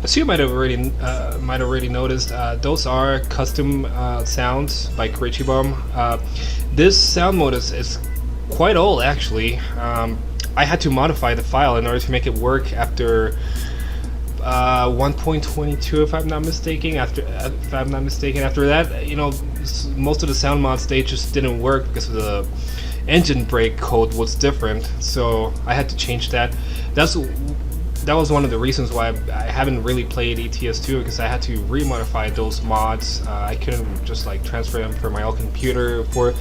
As you might already noticed, those are custom sounds by Bomb. This sound mode is quite old actually. I had to modify the file in order to make it work after 1.22, if I'm not mistaken. After that, you know, most of the sound mods, they just didn't work because of the engine brake code was different. So I had to change that. That was one of the reasons why I haven't really played ETS2, because I had to remodify those mods. I couldn't just like transfer them from my old computer for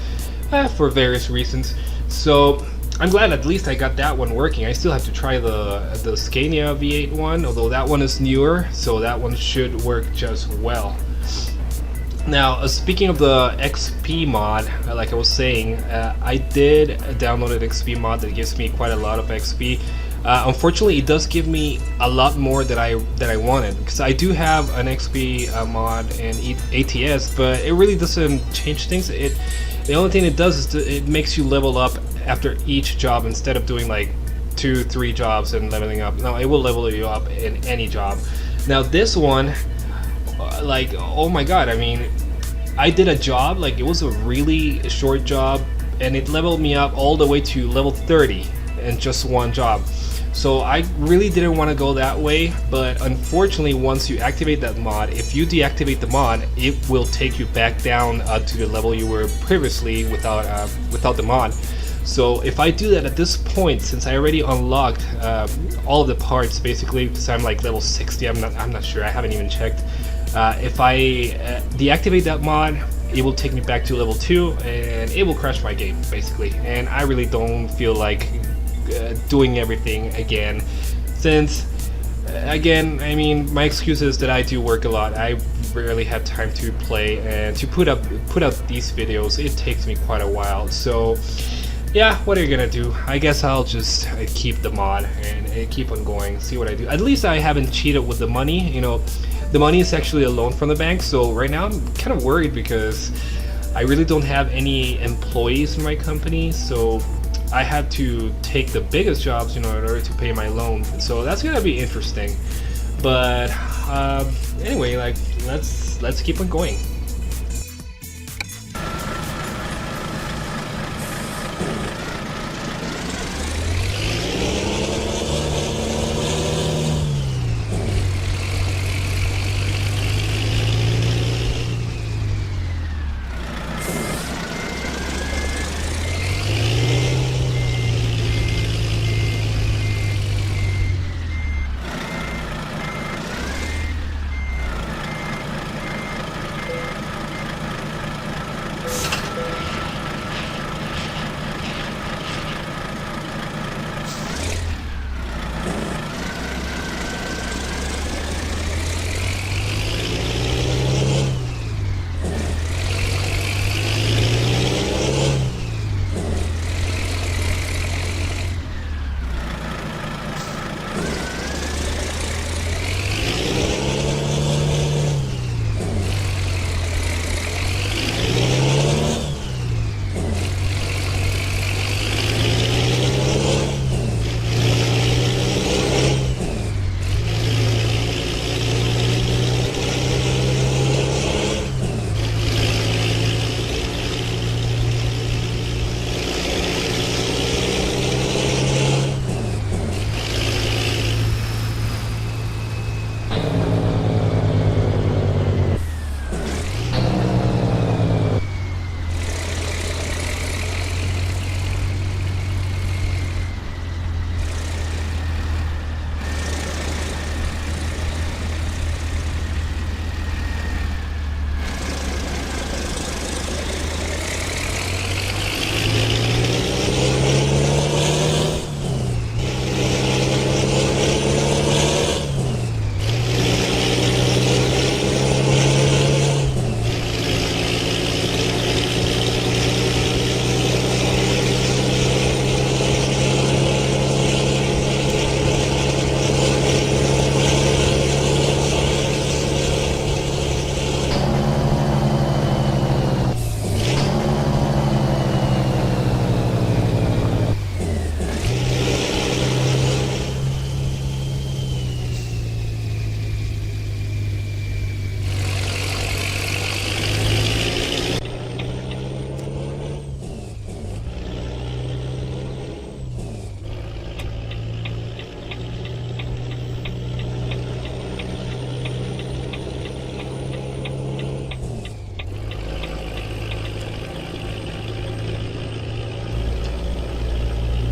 various reasons. So I'm glad at least I got that one working. I still have to try the Scania V8 one, although that one is newer, so that one should work just well. Now, speaking of the XP mod, like I was saying, I did download an XP mod that gives me quite a lot of XP. Unfortunately, it does give me a lot more that I wanted, because I do have an XP mod and ATS, but it really doesn't change things. The only thing it does is it makes you level up after each job instead of doing like 2-3 jobs and leveling up. No, it will level you up in any job. Now this one, like, oh my god, I mean, I did a job, like it was a really short job, and it leveled me up all the way to level 30 in just one job. So I really didn't want to go that way, but unfortunately once you activate that mod, if you deactivate the mod, it will take you back down to the level you were previously without the mod. So if I do that at this point, since I already unlocked all of the parts basically, because I'm like level 60, I'm not sure, I haven't even checked. If I deactivate that mod, it will take me back to level 2 and it will crash my game basically, and I really don't feel like doing everything again, since again, I mean, my excuse is that I do work a lot. I rarely have time to play, and to put out these videos, it takes me quite a while. So yeah, what are you gonna do? I guess I'll just keep the mod and keep on going, see what I do. At least I haven't cheated with the money. You know, the money is actually a loan from the bank, so right now I'm kind of worried because I really don't have any employees in my company, so I had to take the biggest jobs, you know, in order to pay my loan. So that's gonna be interesting. But anyway, like, let's keep on going.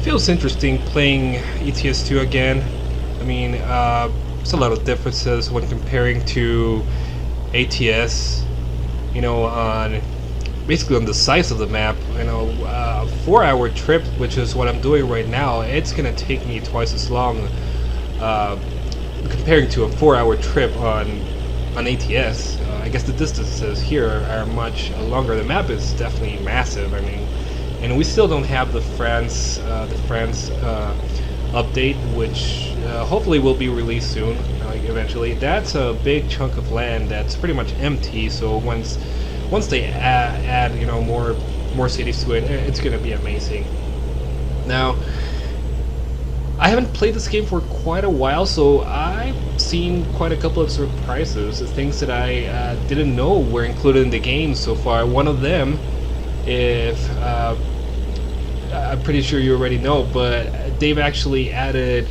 Feels interesting playing ETS2 again. I mean, there's a lot of differences when comparing to ATS. You know, on basically on the size of the map. You know, a 4-hour trip, which is what I'm doing right now, it's gonna take me twice as long. Comparing to a 4-hour trip on ATS, I guess the distances here are much longer. The map is definitely massive. I mean, and we still don't have the France update, which hopefully will be released soon. Eventually, that's a big chunk of land that's pretty much empty. So once they add you know more cities to it, it's gonna be amazing. Now, I haven't played this game for quite a while, so I've seen quite a couple of surprises, things that I didn't know were included in the game so far. One of them, if I'm pretty sure you already know, but they've actually added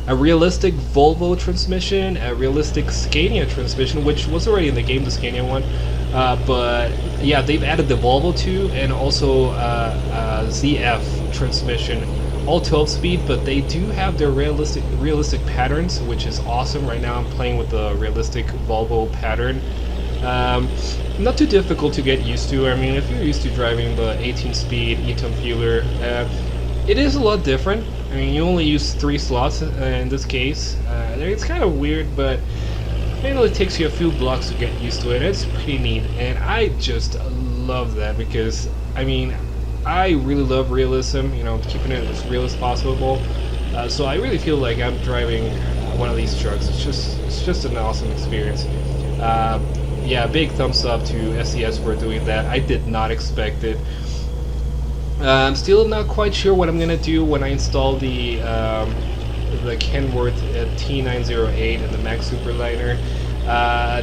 a realistic Volvo transmission, a realistic Scania transmission, which was already in the game, the Scania one. But yeah, they've added the Volvo too, and also ZF transmission, all 12-speed, but they do have their realistic patterns, which is awesome. Right now I'm playing with the realistic Volvo pattern. Not too difficult to get used to. I mean, if you're used to driving the 18-speed e-ton fueler, it is a lot different. I mean, you only use 3 slots in this case. It's kind of weird, but it only takes you a few blocks to get used to it. It's pretty neat, and I just love that because, I mean, I really love realism, you know, keeping it as real as possible. So I really feel like I'm driving one of these trucks. It's just an awesome experience. Yeah, big thumbs up to SES for doing that. I did not expect it. I'm still not quite sure what I'm gonna do when I install the Kenworth T908 and the Max Superliner.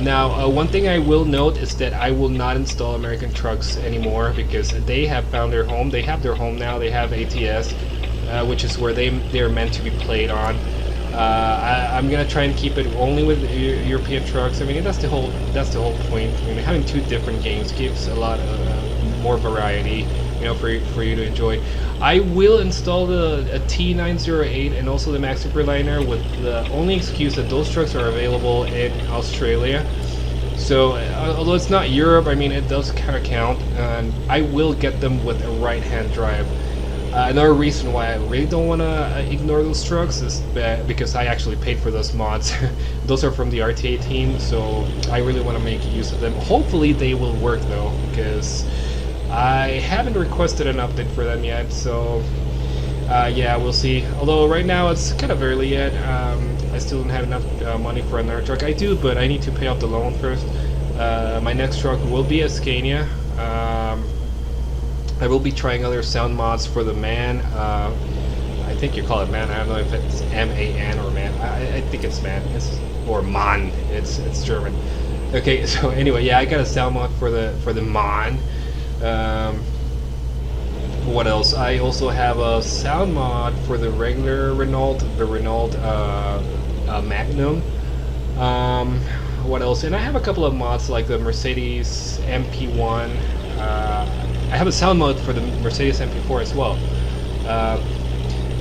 Now, one thing I will note is that I will not install American trucks anymore because they have found their home. They have their home now. They have ATS, which is where they're meant to be played on. I'm gonna try and keep it only with European trucks. I mean, that's the whole point. I mean, having 2 different games gives a lot more variety, you know, for you to enjoy. I will install the T908 and also the Max Superliner with the only excuse that those trucks are available in Australia. So, although it's not Europe, I mean, it does kind of count, and I will get them with a right-hand drive. Another reason why I really don't want to ignore those trucks is because I actually paid for those mods. Those are from the RTA team, so I really want to make use of them. Hopefully they will work though, because I haven't requested an update for them yet, so yeah, we'll see. Although right now it's kind of early yet. I still don't have enough money for another truck. I do, but I need to pay off the loan first. My next truck will be a Scania. I will be trying other sound mods for the MAN. I think you call it MAN. I don't know if it's M-A-N or MAN. I think it's MAN. Or MAN. It's German. Okay, so anyway, yeah, I got a sound mod for the MAN. What else? I also have a sound mod for the regular Renault, the Renault Magnum. What else? And I have a couple of mods like the Mercedes MP1. I have a sound mod for the Mercedes MP4 as well.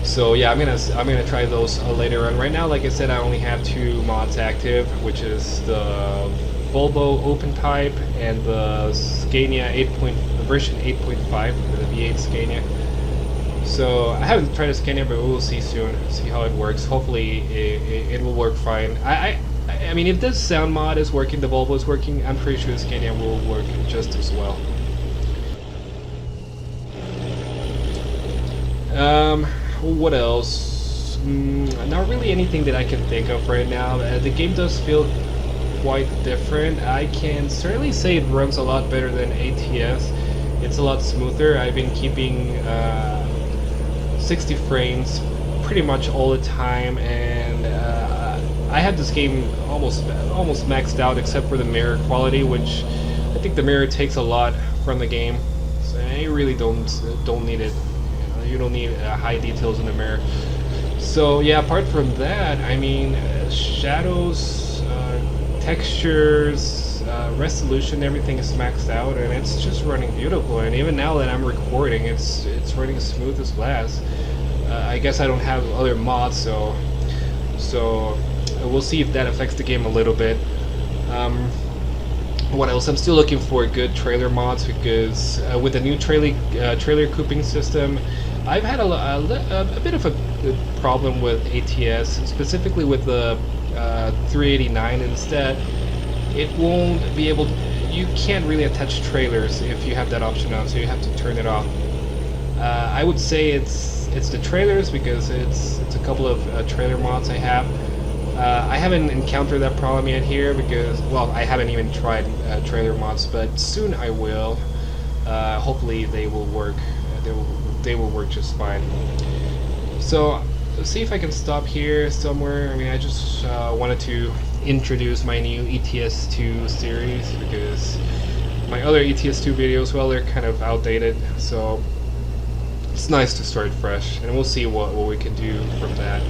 So yeah, I'm gonna try those later on. Right now, like I said, I only have 2 mods active, which is the Volvo Open Type and the Scania version 8.5, the V8 Scania. So I haven't tried a Scania, but we'll see soon. See how it works. Hopefully, it will work fine. I mean, if this sound mod is working, the Volvo is working, I'm pretty sure the Scania will work just as well. What else? Not really anything that I can think of right now. The game does feel quite different. I can certainly say it runs a lot better than ATS. It's a lot smoother. I've been keeping 60 frames pretty much all the time, and I had this game almost maxed out except for the mirror quality, which I think the mirror takes a lot from the game. So you really don't need it. You don't need high details in the mirror. So yeah, apart from that, I mean, shadows, textures, resolution, everything is maxed out, and it's just running beautiful. And even now that I'm recording, it's running as smooth as glass. I guess I don't have other mods, so we'll see if that affects the game a little bit. What else? I'm still looking for good trailer mods because with the new trailer cooping system, I've had a bit of a problem with ATS, specifically with the 389 instead. It won't be able to, you can't really attach trailers if you have that option on, so you have to turn it off. I would say it's the trailers because it's a couple of trailer mods I have. I haven't encountered that problem yet here because, well, I haven't even tried trailer mods, but soon I will. Hopefully they will work. They will work just fine. So let's see if I can stop here somewhere. I mean, I just wanted to introduce my new ETS2 series because my other ETS2 videos, well, they're kind of outdated. So it's nice to start fresh, and we'll see what we can do from that.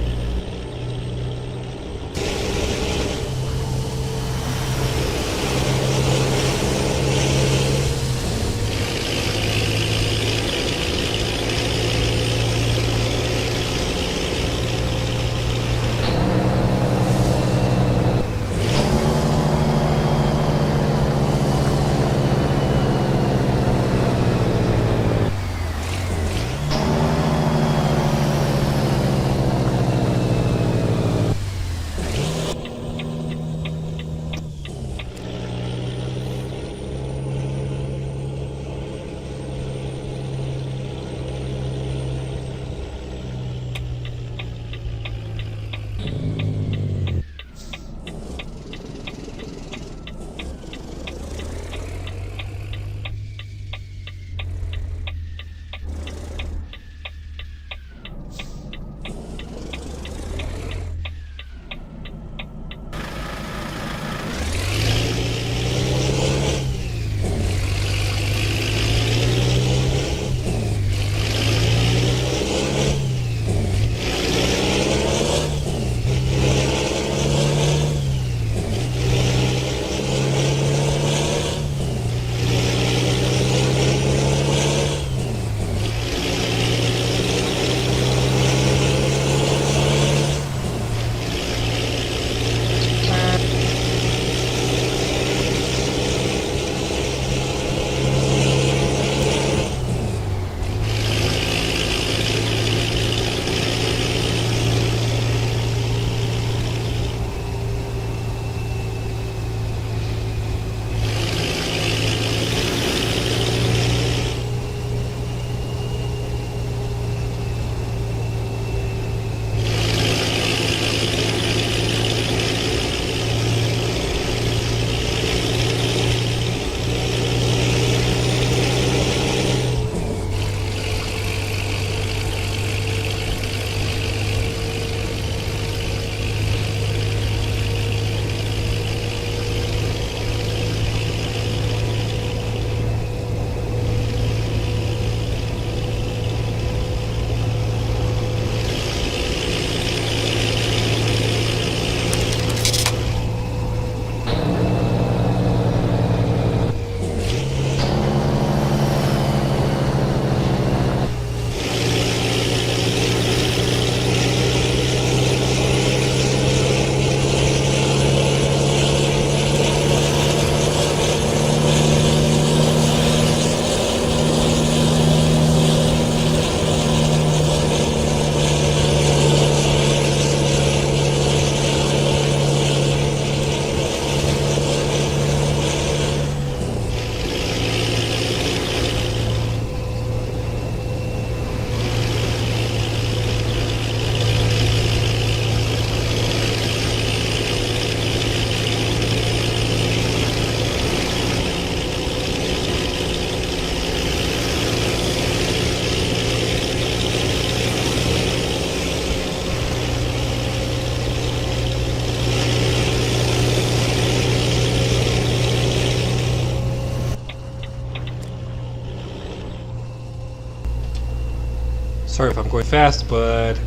Sorry if I'm going fast, but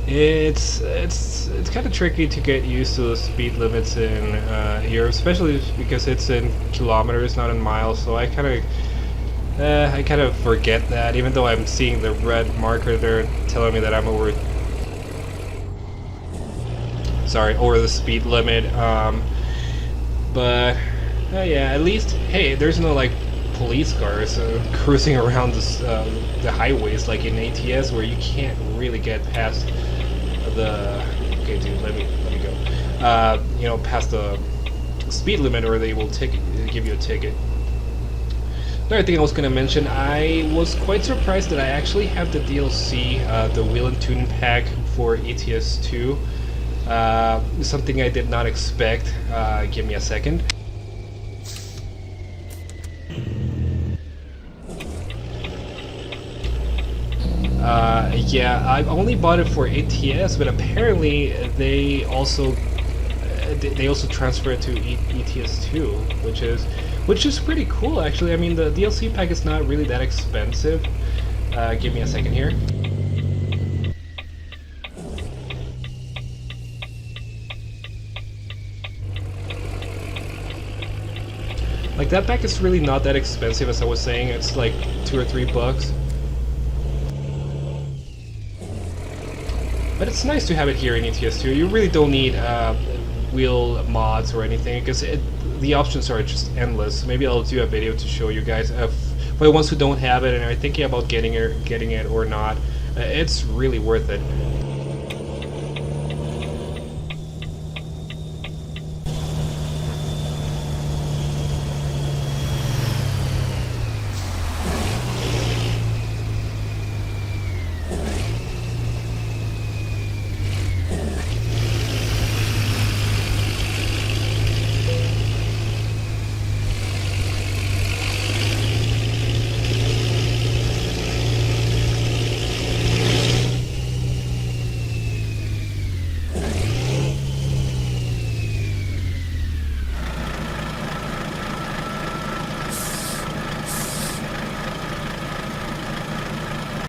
it's kind of tricky to get used to the speed limits in Europe, especially because it's in kilometers, not in miles. So I kind of I kind of forget that, even though I'm seeing the red marker there telling me that I'm over the speed limit. But yeah, at least, hey, there's no like police cars cruising around the highways like in ATS, where you can't really get past the. Okay, dude, let me go. You know, past the speed limit, or they will give you a ticket. Another thing I was going to mention, I was quite surprised that I actually have the DLC, the Wheel and Tune pack for ATS 2. Something I did not expect. Give me a second. Yeah, I only bought it for ATS, but apparently they also transfer it to ETS 2, which is pretty cool actually. I mean, the DLC pack is not really that expensive. Give me a second here. Like, that pack is really not that expensive, as I was saying. It's like $2 or $3. But it's nice to have it here in ETS 2. You really don't need wheel mods or anything, because the options are just endless. Maybe I'll do a video to show you guys. For the ones who don't have it and are thinking about getting it or not, it's really worth it.